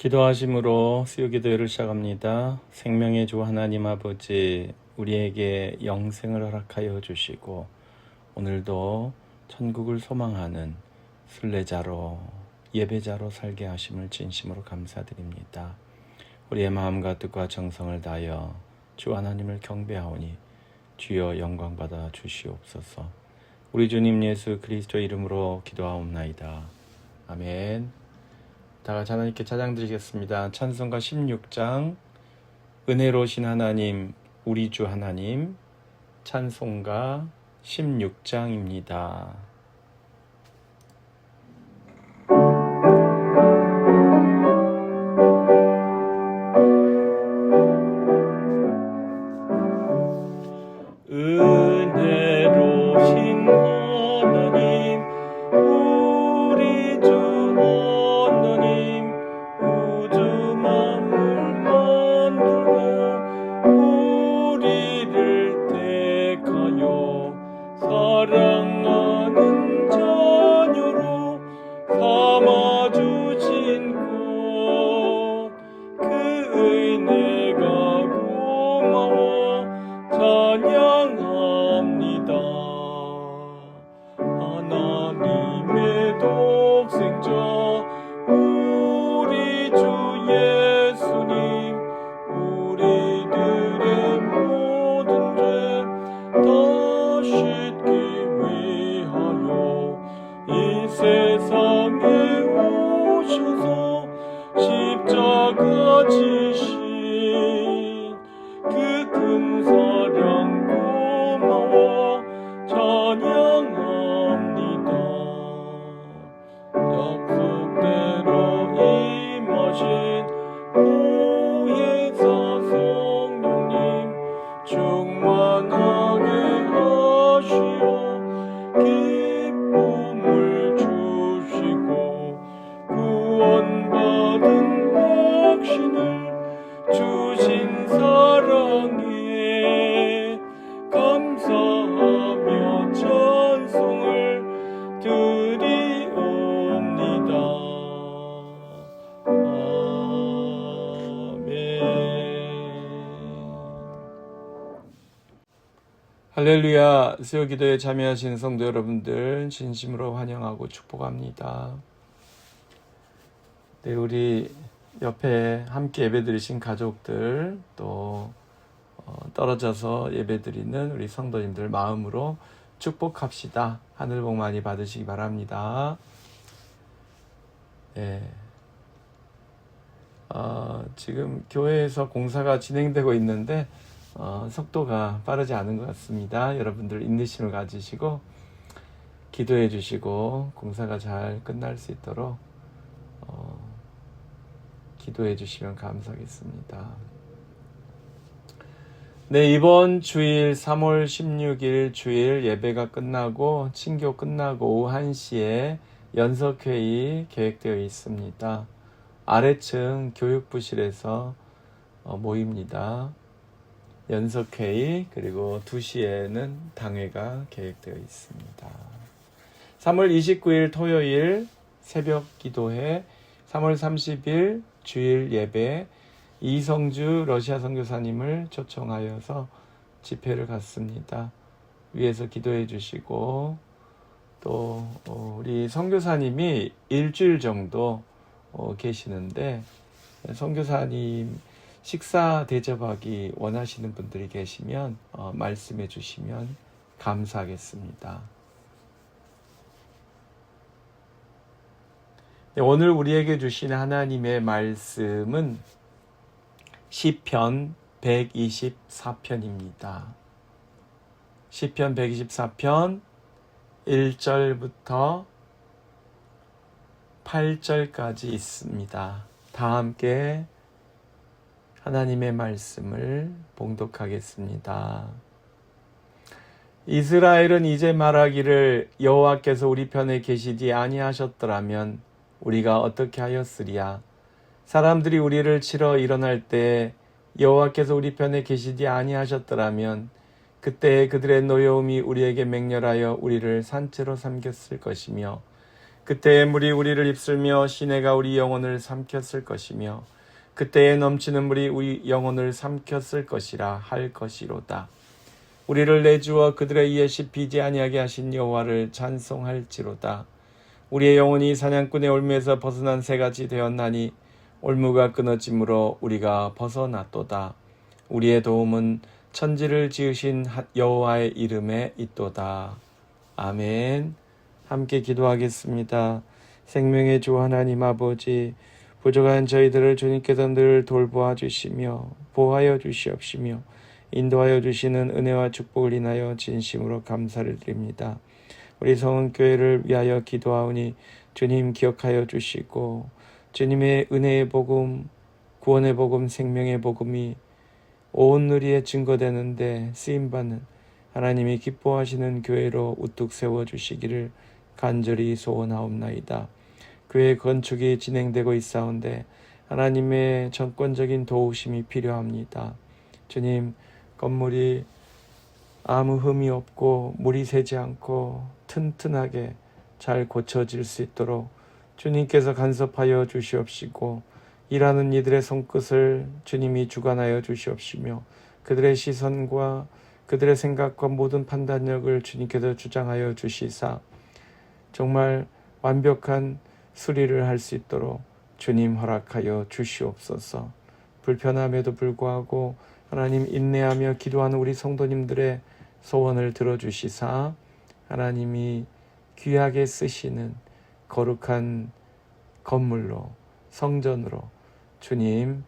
기도하심으로 수요기도회를 시작합니다. 생명의 주 하나님 아버지, 우리에게 영생을 허락하여 주시고 오늘도 천국을 소망하는 순례자로 예배자로 살게 하심을 진심으로 감사드립니다. 우리의 마음과 뜻과 정성을 다하여 주 하나님을 경배하오니 주여 영광 받아 주시옵소서. 우리 주님 예수 그리스도 이름으로 기도하옵나이다. 아멘. 다 같이 하나님께 찬양 드리겠습니다. 찬송가 16장 은혜로우신 하나님 우리 주 하나님, 찬송가 16장입니다. 은혜로우신 하나님 우리 주 하나님, 우주 만물 만들고 우리를 택하여 사랑하는 자녀로 삼아주신 것, 그 은혜가 고마워 찬양합니다. 하나님의 독생자 우리 주 예수님, 우리들의 모든 죄 다 씻기 위하여 이 세상에 오셔서 십자가 지신 그 큰 사랑 고마워 찬양합니다. 약속대로 임하신 보혜사 성령님, 충만하게 하시어 기쁨을 주시고 구원받은 확신을 주신 사랑에 감사하며 찬송을 드리옵니다. 아멘. 할렐루야. 수요기도에 참여하시는 성도 여러분들 진심으로 환영하고 축복합니다. 네, 우리 옆에 함께 예배드리신 가족들, 또 떨어져서 예배드리는 우리 성도님들 마음으로 축복합시다. 하늘 복 많이 받으시기 바랍니다. 네. 지금 교회에서 공사가 진행되고 있는데 속도가 빠르지 않은 것 같습니다. 여러분들 인내심을 가지시고 기도해 주시고 공사가 잘 끝날 수 있도록 기도해 주시면 감사하겠습니다. 네, 이번 주일 3월 16일 주일 예배가 끝나고 친교 끝나고 오후 1시에 연석회의 계획되어 있습니다. 아래층 교육부실에서 모입니다. 연석회의, 그리고 2시에는 당회가 계획되어 있습니다. 3월 29일 토요일 새벽 기도회, 3월 30일 주일 예배, 이성주 러시아 선교사님을 초청하여서 집회를 갖습니다. 위에서 기도해 주시고, 또 우리 선교사님이 일주일 정도 계시는데 선교사님 식사 대접하기 원하시는 분들이 계시면 말씀해 주시면 감사하겠습니다. 네, 오늘 우리에게 주신 하나님의 말씀은 시편 124편입니다. 시편 124편 1절부터 8절까지 있습니다. 다 함께 하나님의 말씀을 봉독하겠습니다. 이스라엘은 이제 말하기를 여호와께서 우리 편에 계시지 아니하셨더라면 우리가 어떻게 하였으리야. 사람들이 우리를 치러 일어날 때 여호와께서 우리 편에 계시지 아니하셨더라면 그때 그들의 노여움이 우리에게 맹렬하여 우리를 산채로 삼켰을 것이며 그때의 물이 우리를 입술며 시내가 우리 영혼을 삼켰을 것이며 그때에 넘치는 물이 우리 영혼을 삼켰을 것이라 할 것이로다. 우리를 내주어 그들의 이에 씹히지 아니하게 하신 여호와를 찬송할지로다. 우리의 영혼이 사냥꾼의 올무에서 벗어난 새같이 되었나니 올무가 끊어짐으로 우리가 벗어났도다. 우리의 도움은 천지를 지으신 여호와의 이름에 있도다. 아멘. 함께 기도하겠습니다. 생명의 주 하나님 아버지, 부족한 저희들을 주님께서 늘 돌보아 주시며 보호하여 주시옵시며 인도하여 주시는 은혜와 축복을 인하여 진심으로 감사를 드립니다. 우리 성은교회를 위하여 기도하오니 주님 기억하여 주시고 주님의 은혜의 복음, 구원의 복음, 생명의 복음이 온 누리에 증거되는데 쓰임받는 하나님이 기뻐하시는 교회로 우뚝 세워주시기를 간절히 소원하옵나이다. 교회 건축이 진행되고 있사온데 하나님의 정권적인 도우심이 필요합니다. 주님, 건물이 아무 흠이 없고 물이 새지 않고 튼튼하게 잘 고쳐질 수 있도록 주님께서 간섭하여 주시옵시고 일하는 이들의 손끝을 주님이 주관하여 주시옵시며 그들의 시선과 그들의 생각과 모든 판단력을 주님께서 주장하여 주시사 정말 완벽한 수리를 할 수 있도록 주님 허락하여 주시옵소서. 불편함에도 불구하고 하나님 인내하며 기도하는 우리 성도님들의 소원을 들어주시사 하나님이 귀하게 쓰시는 거룩한 건물로 성전으로 주님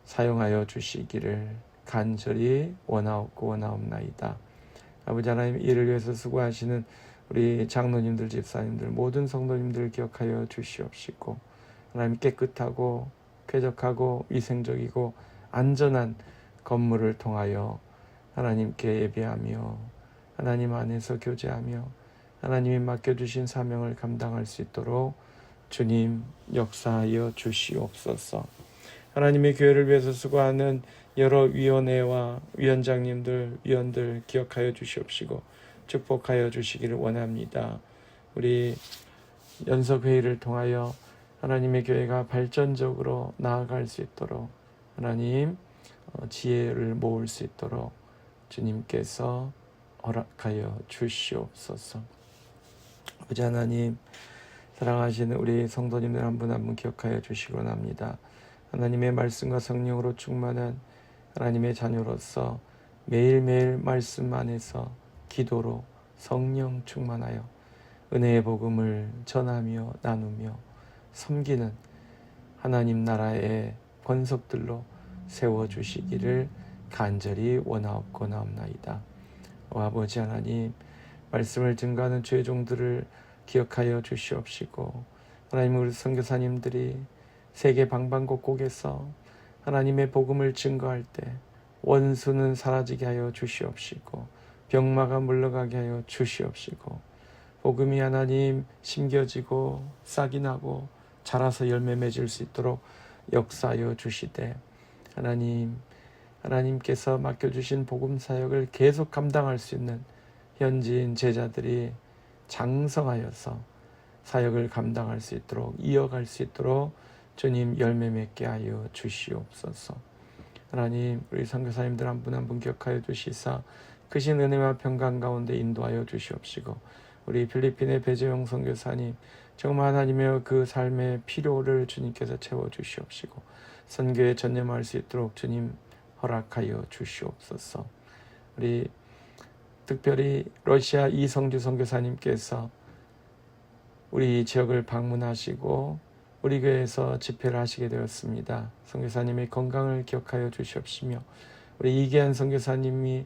사용하여 주시기를 간절히 원하옵나이다. 아버지 하나님, 이를 위해서 수고하시는 우리 장로님들, 집사님들, 모든 성도님들 기억하여 주시옵시고 하나님 깨끗하고 쾌적하고 위생적이고 안전한 건물을 통하여 하나님께 예배하며 하나님 안에서 교제하며 하나님이 맡겨주신 사명을 감당할 수 있도록 주님 역사하여 주시옵소서. 하나님의 교회를 위해서 수고하는 여러 위원회와 위원장님들, 위원들 기억하여 주시옵시고 축복하여 주시기를 원합니다. 우리 연석회의를 통하여 하나님의 교회가 발전적으로 나아갈 수 있도록 하나님 지혜를 모을 수 있도록 주님께서 허락하여 주시옵소서. 아버지 하나님, 사랑하시는 우리 성도님들 한 분 한 분 기억하여 주시기 원합니다. 하나님의 말씀과 성령으로 충만한 하나님의 자녀로서 매일매일 말씀 안에서 기도로 성령 충만하여 은혜의 복음을 전하며 나누며 섬기는 하나님 나라의 권속들로 세워주시기를 간절히 원하옵나이다. 아버지 하나님, 말씀을 증거하는 주의 종들을 기억하여 주시옵시고 하나님, 우리 선교사님들이 세계 방방곡곡에서 하나님의 복음을 증거할 때 원수는 사라지게 하여 주시옵시고 병마가 물러가게 하여 주시옵시고 복음이 하나님 심겨지고 싹이 나고 자라서 열매 맺을 수 있도록 역사하여 주시되 하나님께서 맡겨주신 복음 사역을 계속 감당할 수 있는 현지인 제자들이 장성하여서 사역을 감당할 수 있도록 이어갈 수 있도록 주님 열매 맺게 하여 주시옵소서. 하나님, 우리 선교사님들 한 분 한 분 기억하여 주시사 크신 은혜와 평강 가운데 인도하여 주시옵시고 우리 필리핀의 배재영 선교사님 정말 하나님의 그 삶의 필요를 주님께서 채워주시옵시고 선교에 전념할 수 있도록 주님 허락하여 주시옵소서. 우리 특별히 러시아 이성주 선교사님께서 우리 지역을 방문하시고 우리 교회에서 집회를 하시게 되었습니다. 선교사님의 건강을 기억하여 주시옵시며 우리 이계한 선교사님이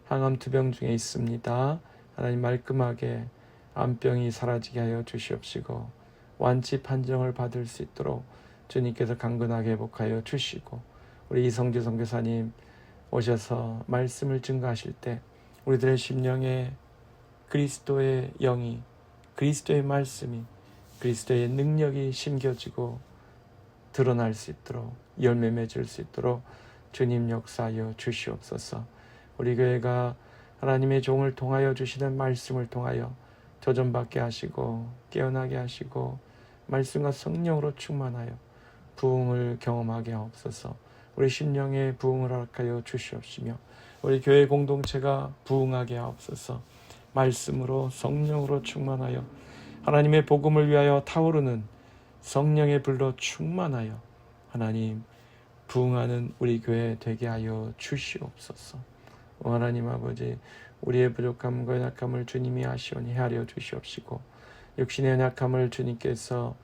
항암 투병 중에 있습니다. 하나님 말끔하게 암병이 사라지게 하여 주시옵시고 완치 판정을 받을 수 있도록 주님께서 강건하게 회복하여 주시고 우리 이성주 선교사님 오셔서 말씀을 증거하실 때 우리들의 심령에 그리스도의 영이, 그리스도의 말씀이, 그리스도의 능력이 심겨지고 드러날 수 있도록 열매 맺을 수 있도록 주님 역사하여 주시옵소서. 우리 교회가 하나님의 종을 통하여 주시는 말씀을 통하여 도전받게 하시고 깨어나게 하시고 말씀과 성령으로 충만하여 부흥을 경험하게 하옵소서. 우리 심령의 부흥을 허락하여 주시옵시며 우리 교회 공동체가 부흥하게 하옵소서. 말씀으로 성령으로 충만하여 하나님의 복음을 위하여 타오르는 성령의 불로 충만하여 하나님 부흥하는 우리 교회 되게 하여 주시옵소서. 하나님 아버지, 우리의 부족함과 연약함을 주님이 아시오니 헤아려 주시옵시고 육신의 연약함을 주님께서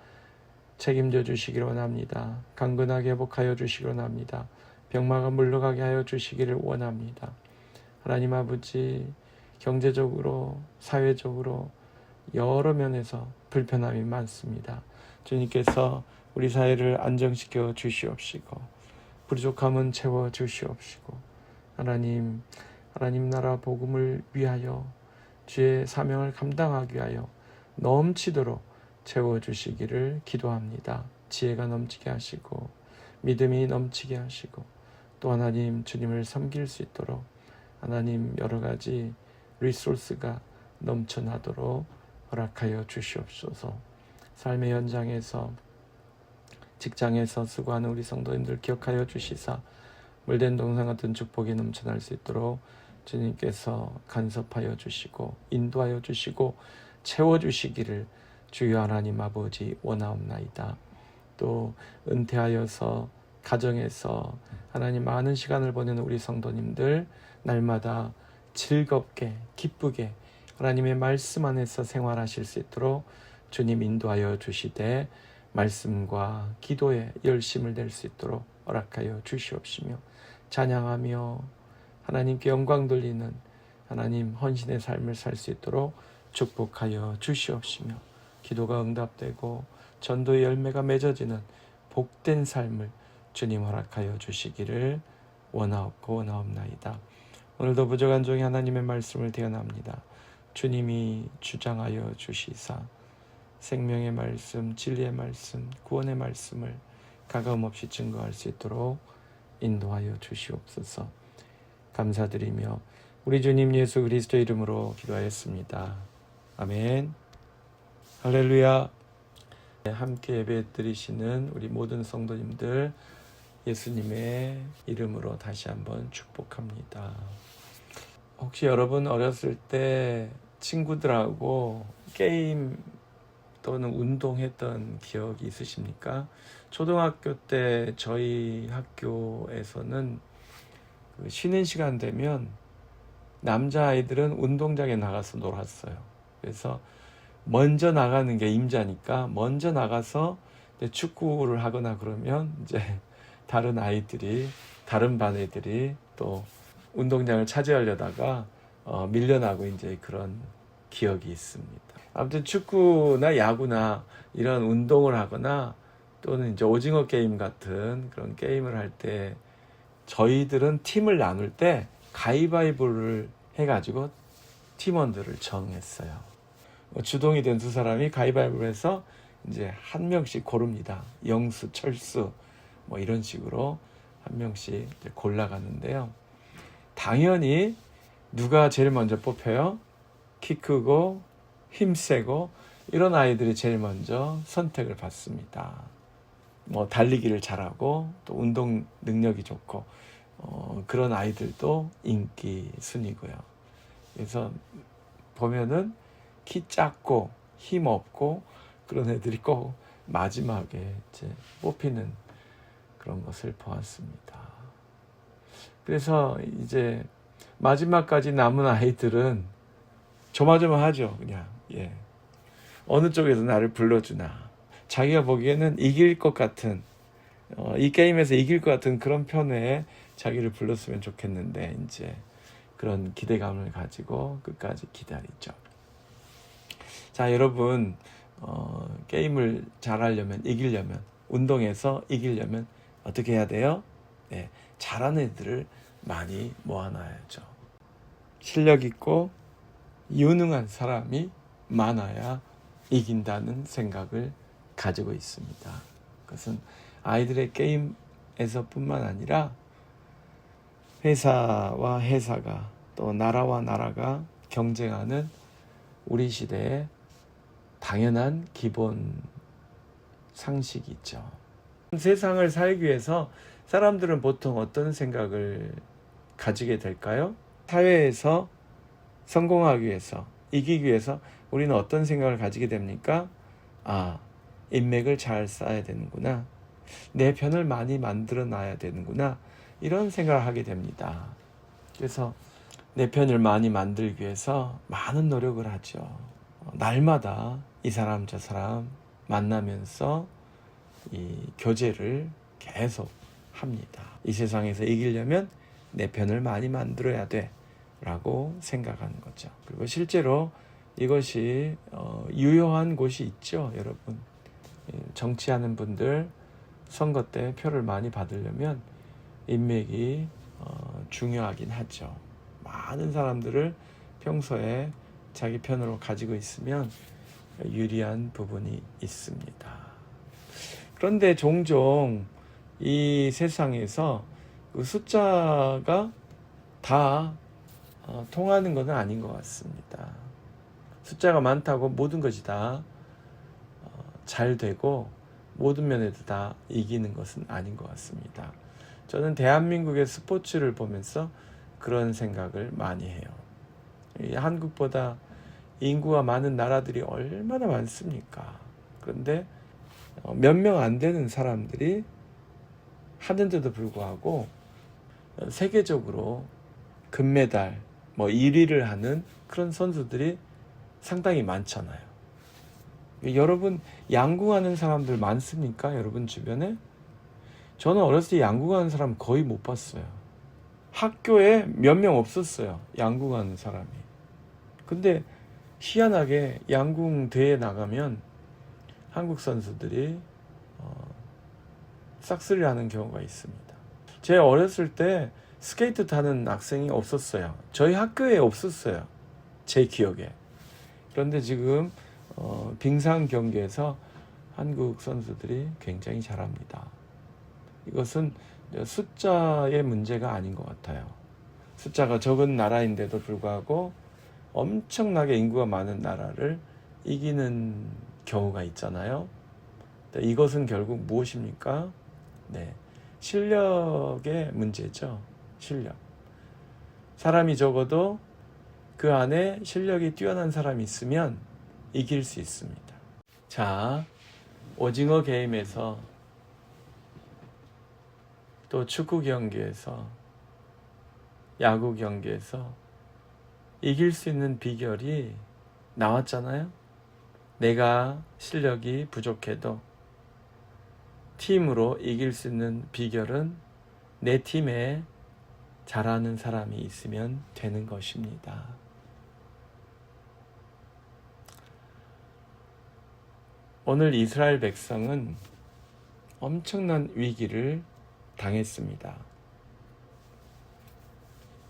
책임져 주시기를 원합니다. 강건하게 회복하여 주시기를 원합니다. 병마가 물러가게 하여 주시기를 원합니다. 하나님 아버지, 경제적으로 사회적으로 여러 면에서 불편함이 많습니다. 주님께서 우리 사회를 안정시켜 주시옵시고 부족함은 채워 주시옵시고 하나님 나라 복음을 위하여 주의 사명을 감당하기 위하여 넘치도록 채워주시기를 기도합니다. 지혜가 넘치게 하시고 믿음이 넘치게 하시고 또 하나님 주님을 섬길 수 있도록 하나님 여러 가지 리소스가 넘쳐나도록 허락하여 주시옵소서. 삶의 현장에서 직장에서 수고하는 우리 성도님들 기억하여 주시사 물된 동상 같은 축복이 넘쳐날 수 있도록 주님께서 간섭하여 주시고 인도하여 주시고 채워주시기를 주여 하나님 아버지 원하옵나이다. 또 은퇴하여서 가정에서 하나님 많은 시간을 보내는 우리 성도님들 날마다 즐겁게 기쁘게 하나님의 말씀 안에서 생활하실 수 있도록 주님 인도하여 주시되 말씀과 기도에 열심을 낼 수 있도록 허락하여 주시옵시며 찬양하며 하나님께 영광 돌리는 하나님 헌신의 삶을 살 수 있도록 축복하여 주시옵시며 기도가 응답되고 전도의 열매가 맺어지는 복된 삶을 주님 허락하여 주시기를 원하옵나이다. 오늘도 부족한 종이 하나님의 말씀을 대언합니다. 주님이 주장하여 주시사 생명의 말씀, 진리의 말씀, 구원의 말씀을 가감 없이 증거할 수 있도록 인도하여 주시옵소서. 감사드리며 우리 주님 예수 그리스도의 이름으로 기도하였습니다. 아멘. 할렐루야. 함께 예배 드리시는 우리 모든 성도님들 예수님의 이름으로 다시 한번 축복합니다. 혹시 여러분 어렸을 때 친구들하고 게임 또는 운동했던 기억이 있으십니까? 초등학교 때 저희 학교에서는 쉬는 시간 되면 남자아이들은 운동장에 나가서 놀았어요. 그래서 먼저 나가는 게 임자니까 먼저 나가서 축구를 하거나 그러면 이제 다른 아이들이 다른 반 애들이 또 운동장을 차지하려다가 밀려나고 이제 그런 기억이 있습니다. 아무튼 축구나 야구나 이런 운동을 하거나 또는 이제 오징어 게임 같은 그런 게임을 할 때 저희들은 팀을 나눌 때 가위바위보를 해가지고 팀원들을 정했어요. 주동이 된 두 사람이 가위바위보를 해서 이제 한 명씩 고릅니다. 영수, 철수 뭐 이런 식으로 한 명씩 골라가는데요. 당연히 누가 제일 먼저 뽑혀요? 키 크고 힘세고 이런 아이들이 제일 먼저 선택을 받습니다. 뭐 달리기를 잘하고 또 운동 능력이 좋고 그런 아이들도 인기 순이고요. 그래서 보면은 키 작고 힘 없고 그런 애들이 꼭 마지막에 이제 뽑히는 그런 것을 보았습니다. 그래서 이제 마지막까지 남은 아이들은 조마조마하죠. 그냥 어느 쪽에서 나를 불러주나. 자기가 보기에는 이길 것 같은 이 게임에서 이길 것 같은 그런 편에 자기를 불렀으면 좋겠는데 이제 그런 기대감을 가지고 끝까지 기다리죠. 자, 여러분 게임을 잘하려면 이기려면 운동에서 이기려면 어떻게 해야 돼요? 잘하는 애들을 많이 모아놔야죠. 실력 있고 유능한 사람이 많아야 이긴다는 생각을 가지고 있습니다. 그것은 아이들의 게임에서뿐만 아니라 회사와 회사가 또 나라와 나라가 경쟁하는 우리 시대의 당연한 기본 상식이죠. 세상을 살기 위해서 사람들은 보통 어떤 생각을 가지게 될까요? 사회에서 성공하기 위해서, 이기기 위해서 우리는 어떤 생각을 가지게 됩니까? 인맥을 잘 쌓아야 되는구나. 내 편을 많이 만들어 놔야 되는구나. 이런 생각을 하게 됩니다. 그래서 내 편을 많이 만들기 위해서 많은 노력을 하죠. 날마다 이 사람 저 사람 만나면서 이 교제를 계속 합니다. 이 세상에서 이기려면 내 편을 많이 만들어야 돼 라고 생각하는 거죠. 그리고 실제로 이것이 유효한 곳이 있죠. 여러분, 정치하는 분들 선거 때 표를 많이 받으려면 인맥이 중요하긴 하죠. 많은 사람들을 평소에 자기 편으로 가지고 있으면 유리한 부분이 있습니다. 그런데 종종 이 세상에서 그 숫자가 다 통하는 것은 아닌 것 같습니다. 숫자가 많다고 모든 것이 다 잘 되고 모든 면에도 다 이기는 것은 아닌 것 같습니다. 저는 대한민국의 스포츠를 보면서 그런 생각을 많이 해요. 한국보다 인구가 많은 나라들이 얼마나 많습니까? 그런데 몇 명 안 되는 사람들이 하는데도 불구하고 세계적으로 금메달 1위를 하는 그런 선수들이 상당히 많잖아요. 여러분, 양궁하는 사람들 많습니까? 여러분 주변에? 저는 어렸을 때 양궁하는 사람 거의 못 봤어요. 학교에 몇 명 없었어요. 양궁하는 사람이. 근데 희한하게 양궁 대회 나가면 한국 선수들이 싹쓸이를 하는 경우가 있습니다. 제 어렸을 때 스케이트 타는 학생이 없었어요. 저희 학교에 없었어요. 제 기억에. 그런데 지금 빙상 경기에서 한국 선수들이 굉장히 잘합니다. 이것은 숫자의 문제가 아닌 것 같아요. 숫자가 적은 나라인데도 불구하고 엄청나게 인구가 많은 나라를 이기는 경우가 있잖아요. 이것은 결국 무엇입니까? 실력의 문제죠. 실력. 사람이 적어도 그 안에 실력이 뛰어난 사람이 있으면 이길 수 있습니다. 자, 오징어 게임에서 또 축구 경기에서 야구 경기에서 이길 수 있는 비결이 나왔잖아요. 내가 실력이 부족해도 팀으로 이길 수 있는 비결은 내 팀에 잘하는 사람이 있으면 되는 것입니다. 오늘 이스라엘 백성은 엄청난 위기를 당했습니다.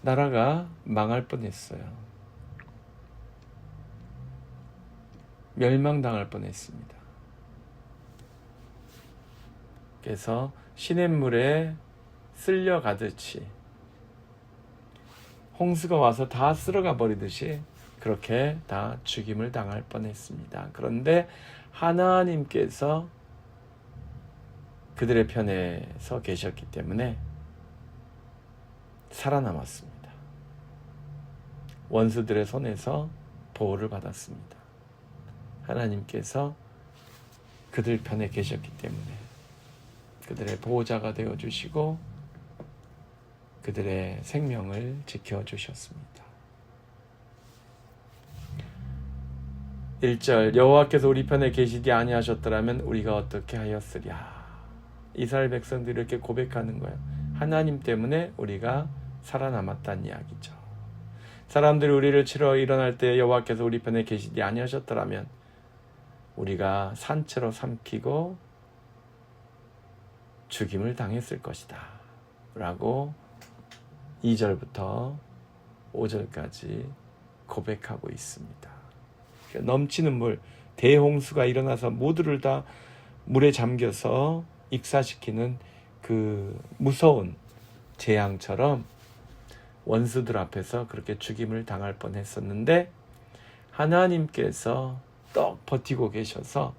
나라가 망할 뻔했어요. 멸망당할 뻔했습니다. 그래서 시냇물에 쓸려가듯이 홍수가 와서 다 쓸어가 버리듯이 그렇게 다 죽임을 당할 뻔했습니다. 그런데 하나님께서 그들의 편에 서 계셨기 때문에 살아남았습니다. 원수들의 손에서 보호를 받았습니다. 하나님께서 그들 편에 계셨기 때문에 그들의 보호자가 되어주시고 그들의 생명을 지켜주셨습니다. 1절 여호와께서 우리 편에 계시지 아니하셨더라면 우리가 어떻게 하였으랴. 이스라엘 백성들이 이렇게 고백하는 거예요. 하나님 때문에 우리가 살아남았다는 이야기죠. 사람들이 우리를 치러 일어날 때 여호와께서 우리 편에 계시지 아니하셨더라면 우리가 산채로 삼키고 죽임을 당했을 것이다 라고 2절부터 5절까지 고백하고 있습니다. 넘치는 물, 대홍수가 일어나서 모두를 다 물에 잠겨서 익사시키는 그 무서운 재앙처럼 원수들 앞에서 그렇게 죽임을 당할 뻔했었는데 하나님께서 떡 버티고 계셔서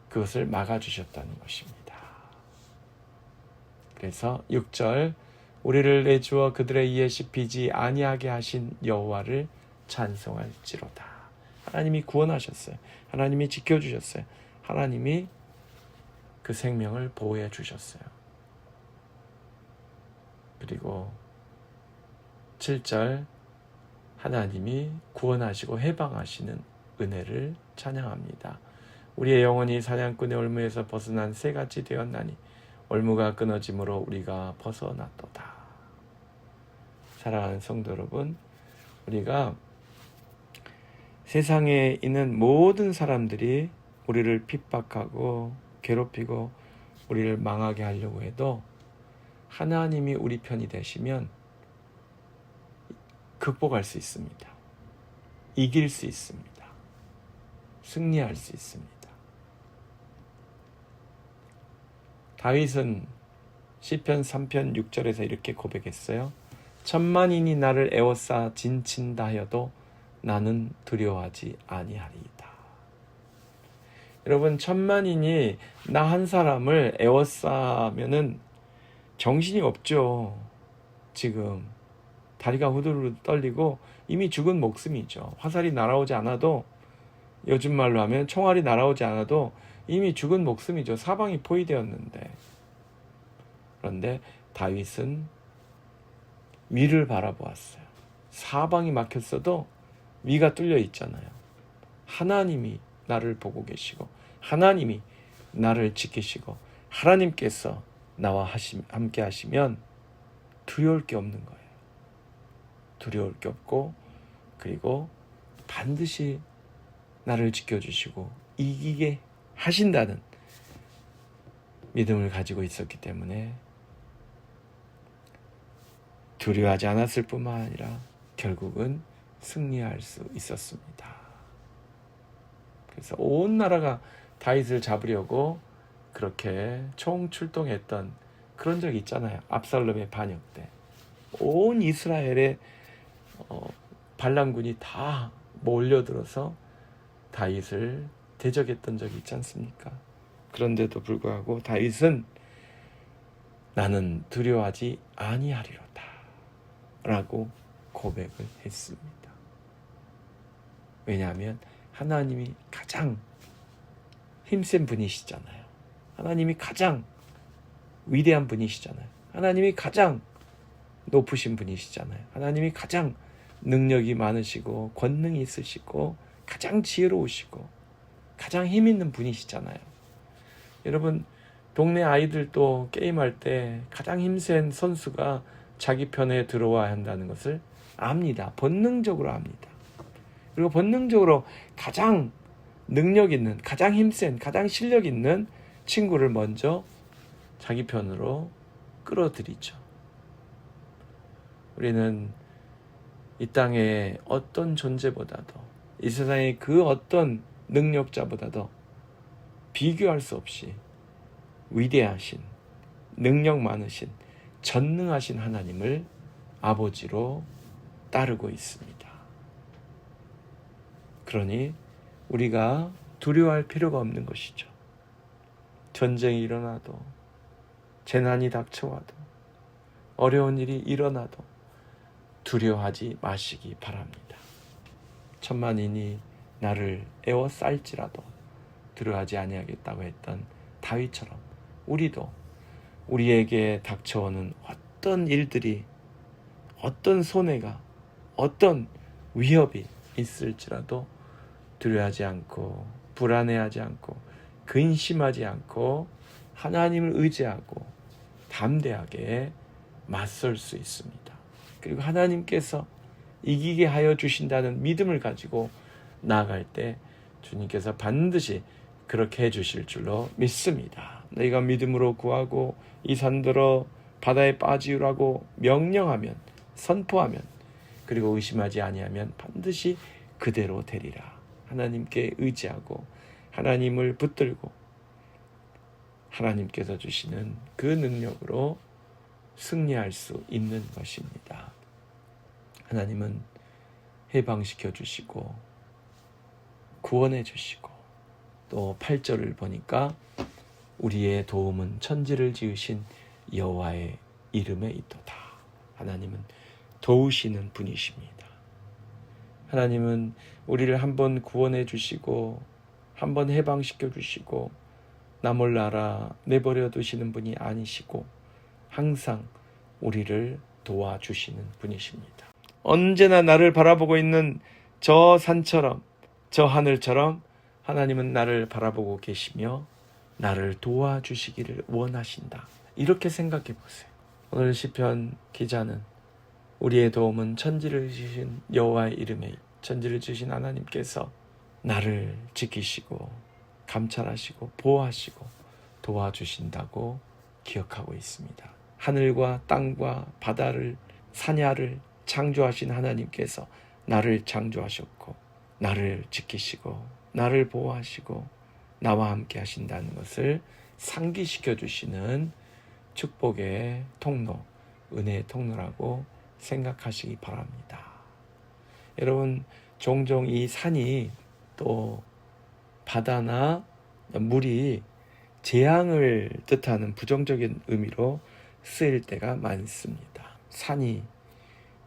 그것을 막아주셨다는 것입니다. 그래서 6절 우리를 내주어 그들의 이에 씹히지 아니하게 하신 여호와를 찬송할지로다. 하나님이 구원하셨어요. 하나님이 지켜주셨어요. 하나님이 그 생명을 보호해 주셨어요. 그리고 7절 하나님이 구원하시고 해방하시는 은혜를 찬양합니다. 우리의 영혼이 사냥꾼의 올무에서 벗어난 새같이 되었나니 올무가 끊어짐으로 우리가 벗어났도다. 사랑하는 성도 여러분, 우리가 세상에 있는 모든 사람들이 우리를 핍박하고 괴롭히고 우리를 망하게 하려고 해도 하나님이 우리 편이 되시면 극복할 수 있습니다. 이길 수 있습니다. 승리할 수 있습니다. 다윗은 시편 3편 6절에서 이렇게 고백했어요. 천만인이 나를 에워싸 진친다 하여도 나는 두려워하지 아니하리이다. 여러분, 천만인이 나 한 사람을 에워싸면은 정신이 없죠. 지금 다리가 후들후들 떨리고 이미 죽은 목숨이죠. 화살이 날아오지 않아도, 요즘 말로 하면 총알이 날아오지 않아도 이미 죽은 목숨이죠. 사방이 포위되었는데. 그런데 다윗은 위를 바라보았어요. 사방이 막혔어도 위가 뚫려 있잖아요. 하나님이 나를 보고 계시고 하나님이 나를 지키시고 하나님께서 나와 함께 하시면 두려울 게 없는 거예요. 두려울 게 없고, 그리고 반드시 나를 지켜주시고 이기게 하신다는 믿음을 가지고 있었기 때문에 두려워하지 않았을 뿐만 아니라 결국은 승리할 수 있었습니다. 그래서 온 나라가 다윗을 잡으려고 그렇게 총출동했던 그런 적이 있잖아요. 압살롬의 반역 때 온 이스라엘의 반란군이 다 몰려들어서 다윗을 대적했던 적이 있지 않습니까? 그런데도 불구하고 다윗은 나는 두려워하지 아니하리로다 라고 고백을 했습니다. 왜냐하면 하나님이 가장 힘센 분이시잖아요. 하나님이 가장 위대한 분이시잖아요. 하나님이 가장 높으신 분이시잖아요. 하나님이 가장 능력이 많으시고 권능이 있으시고 가장 지혜로우시고 가장 힘 있는 분이시잖아요. 여러분, 동네 아이들도 게임할 때 가장 힘센 선수가 자기 편에 들어와야 한다는 것을 압니다. 본능적으로 압니다. 그리고 본능적으로 가장 능력 있는, 가장 힘센, 가장 실력 있는 친구를 먼저 자기 편으로 끌어들이죠. 우리는 이 땅의 어떤 존재보다도, 이 세상의 그 어떤 능력자보다도 비교할 수 없이 위대하신, 능력 많으신, 전능하신 하나님을 아버지로 따르고 있습니다. 그러니 우리가 두려워할 필요가 없는 것이죠. 전쟁이 일어나도, 재난이 닥쳐와도, 어려운 일이 일어나도 두려워하지 마시기 바랍니다. 천만인이 나를 에워쌀지라도 두려워하지 아니하겠다고 했던 다윗처럼 우리도 우리에게 닥쳐오는 어떤 일들이, 어떤 손해가, 어떤 위협이 있을지라도 두려워하지 않고 불안해하지 않고 근심하지 않고 하나님을 의지하고 담대하게 맞설 수 있습니다. 그리고 하나님께서 이기게 하여 주신다는 믿음을 가지고 나아갈 때 주님께서 반드시 그렇게 해주실 줄로 믿습니다. 너희가 믿음으로 구하고 이 산더러 바다에 빠지우라고 명령하면, 선포하면, 그리고 의심하지 아니하면 반드시 그대로 되리라. 하나님께 의지하고 하나님을 붙들고 하나님께서 주시는 그 능력으로 승리할 수 있는 것입니다. 하나님은 해방시켜 주시고 구원해 주시고, 또 8절을 보니까 우리의 도움은 천지를 지으신 여호와의 이름에 있도다. 하나님은 도우시는 분이십니다. 하나님은 우리를 한번 구원해 주시고 한번 해방시켜 주시고 나 몰라라 내버려 두시는 분이 아니시고 항상 우리를 도와주시는 분이십니다. 언제나 나를 바라보고 있는 저 산처럼, 저 하늘처럼 하나님은 나를 바라보고 계시며 나를 도와주시기를 원하신다. 이렇게 생각해 보세요. 오늘 시편 기자는 우리의 도움은 천지를 지으신 여호와의 이름에, 천지를 지으신 하나님께서 나를 지키시고 감찰하시고 보호하시고 도와주신다고 기억하고 있습니다. 하늘과 땅과 바다를, 산야를 창조하신 하나님께서 나를 창조하셨고 나를 지키시고 나를 보호하시고 나와 함께 하신다는 것을 상기시켜 주시는 축복의 통로, 은혜의 통로라고 생각하시기 바랍니다. 여러분, 종종 이 산이 또 바다나 물이 재앙을 뜻하는 부정적인 의미로 쓰일 때가 많습니다. 산이,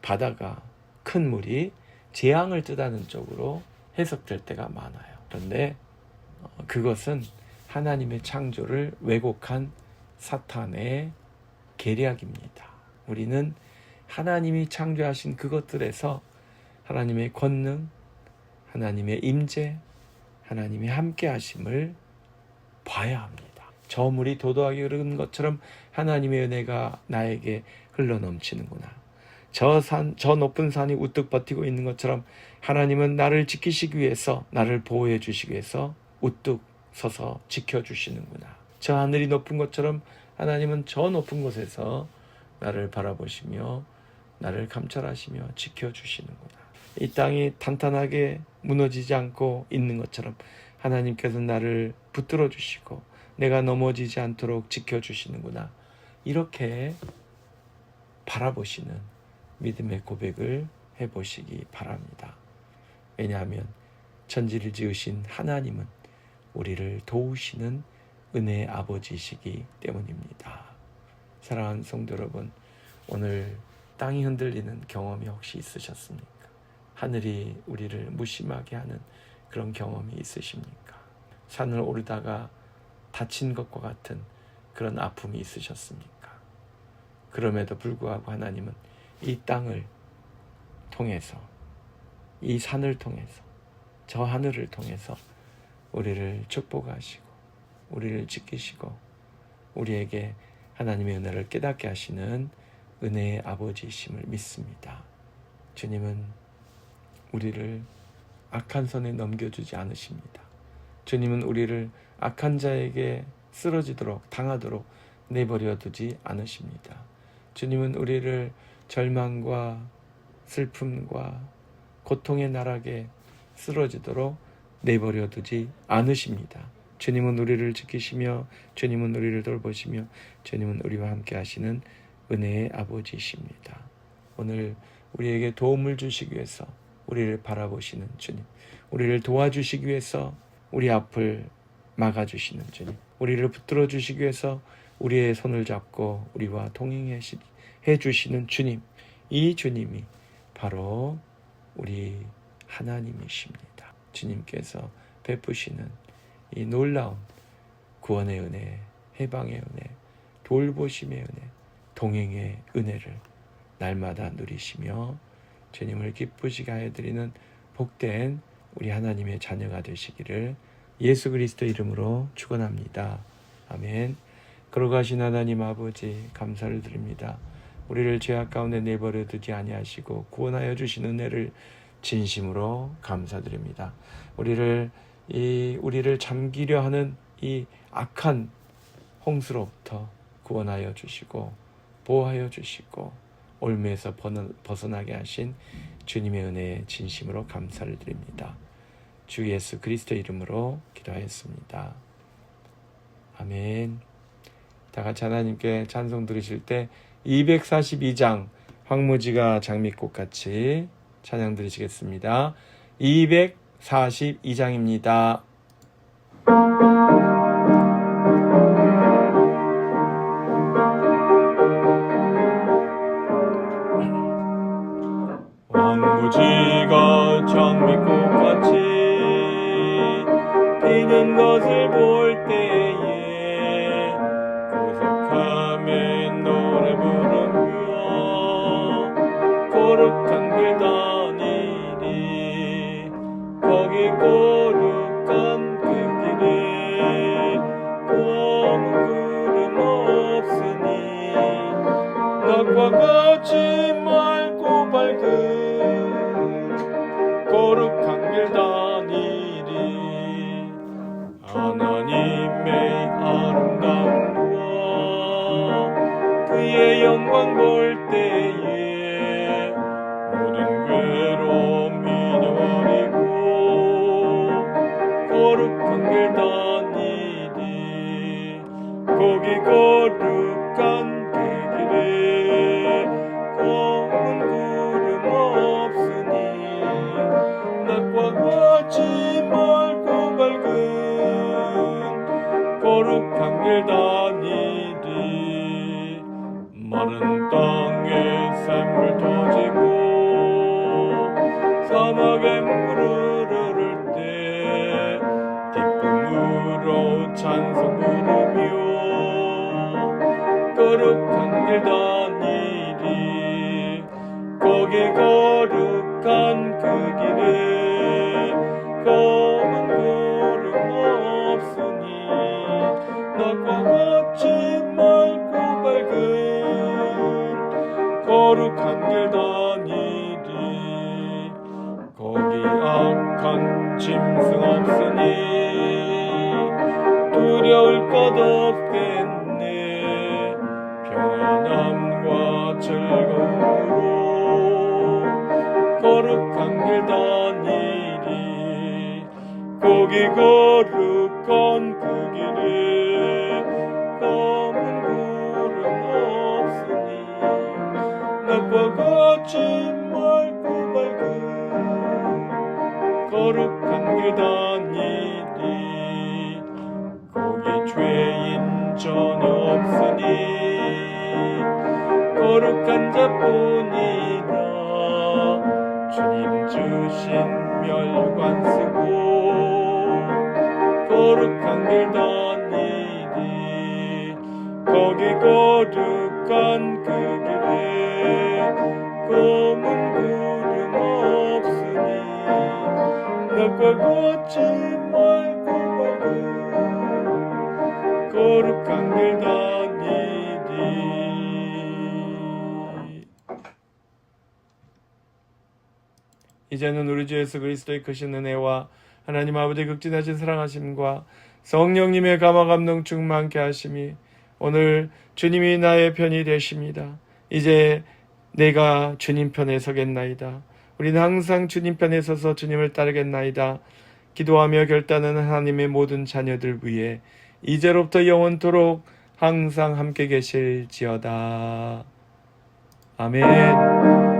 바다가, 큰 물이 재앙을 뜻하는 쪽으로 해석될 때가 많아요. 그런데 그것은 하나님의 창조를 왜곡한 사탄의 계략입니다. 우리는 하나님이 창조하신 그것들에서 하나님의 권능, 하나님의 임재, 하나님의 함께 하심을 봐야 합니다. 저 물이 도도하게 흐르는 것처럼 하나님의 은혜가 나에게 흘러넘치는구나. 저 높은 산이 우뚝 버티고 있는 것처럼 하나님은 나를 지키시기 위해서, 나를 보호해 주시기 위해서 우뚝 서서 지켜주시는구나. 저 하늘이 높은 것처럼 하나님은 저 높은 곳에서 나를 바라보시며 나를 감찰하시며 지켜주시는구나. 이 땅이 탄탄하게 무너지지 않고 있는 것처럼 하나님께서 나를 붙들어 주시고 내가 넘어지지 않도록 지켜주시는구나. 이렇게 바라보시는 믿음의 고백을 해보시기 바랍니다. 왜냐하면 천지를 지으신 하나님은 우리를 도우시는 은혜의 아버지이시기 때문입니다. 사랑하는 성도 여러분, 오늘 땅이 흔들리는 경험이 혹시 있으셨습니까? 하늘이 우리를 무심하게 하는 그런 경험이 있으십니까? 산을 오르다가 다친 것과 같은 그런 아픔이 있으셨습니까? 그럼에도 불구하고 하나님은 이 땅을 통해서, 이 산을 통해서, 저 하늘을 통해서 우리를 축복하시고 우리를 지키시고 우리에게 하나님의 은혜를 깨닫게 하시는 은혜의 아버지이심을 믿습니다. 주님은 우리를 악한 손에 넘겨주지 않으십니다. 주님은 우리를 악한 자에게 쓰러지도록 당하도록 내버려 두지 않으십니다. 주님은 우리를 절망과 슬픔과 고통의 나락에 쓰러지도록 내버려 두지 않으십니다. 주님은 우리를 지키시며 주님은 우리를 돌보시며 주님은 우리와 함께 하시는 은혜의 아버지이십니다. 오늘 우리에게 도움을 주시기 위해서 우리를 바라보시는 주님, 우리를 도와주시기 위해서 우리 앞을 막아주시는 주님, 우리를 붙들어 주시기 위해서 우리의 손을 잡고 우리와 동행해 주시는 주님, 이 주님이 바로 우리 하나님이십니다. 주님께서 베푸시는 이 놀라운 구원의 은혜, 해방의 은혜, 돌보심의 은혜, 동행의 은혜를 날마다 누리시며 주님을 기쁘시게 하여 드리는 복된 우리 하나님의 자녀가 되시기를 예수 그리스도 이름으로 축원합니다. 아멘. 거룩하신 하나님 아버지, 감사를 드립니다. 우리를 죄악 가운데 내버려 두지 아니하시고 구원하여 주신 은혜를 진심으로 감사드립니다. 우리를 잠기려 하는 이 악한 홍수로부터 구원하여 주시고 보호하여 주시고 올무에서 벗어나게 하신 주님의 은혜에 진심으로 감사를 드립니다. 주 예수 그리스도 이름으로 기도하였습니다. 아멘. 다 같이 하나님께 찬송 들으실 때 242장 황무지가 장미꽃같이 찬양 드리시겠습니다. 242장입니다. 왕무지가 장미꽃같이 피는 것을 볼 때에 구속함에 노래 부르며 거룩한 길 다니리. 거기 거룩한 그 길에 검은 구름 없으니 낮과 같이 맑고 밝은 거룩한 길 다니리. 하나님의 아름다움과 그의 영광 볼 때에 모든 괴로움이 잊어버리고 거룩한 길 다니리. 거기 거룩한 그 길에 검은 구름 없으니 낮과 같이 맑고 밝은 거룩한 길 다니리. 마른 땅에 샘물 터지고 사막에 물을 흐를 때 기쁨으로 찬송 부르며 거룩한 길 다니리. 거기 거룩한 그 길에 검은 구름 없으니 낮과 같이 맑고 밝은 거룩한 길 다니리. 거기 악한 짐승 없으니 두려울 것 없겠네. 평안함과 즐거움으로 거룩한 길 다니리. 거기 거룩한 그 길에 검은 구름 없으니 낮과 같이 맑고 밝은 거룩한 길 다니리. 거기 죄인 전혀 없으니 거룩한 자뿐이라. 주님 주신 멸관 쓰고 거룩한 길 다니리. 거기 거룩한 그 길에 검은 구름 없으니 낮과 같이 맑고 밝은 거룩한 길 다니리. 이제는 우리 주 예수 그리스도의 크신 은혜와 하나님 아버지의 극진하신 사랑하심과 성령님의 감화 감동 충만케 하심이 오늘 주님이 나의 편이 되십니다. 이제 내가 주님 편에 서겠나이다. 우리는 항상 주님 편에 서서 주님을 따르겠나이다. 기도하며 결단하는 하나님의 모든 자녀들 위해 이제로부터 영원토록 항상 함께 계실지어다. 아멘.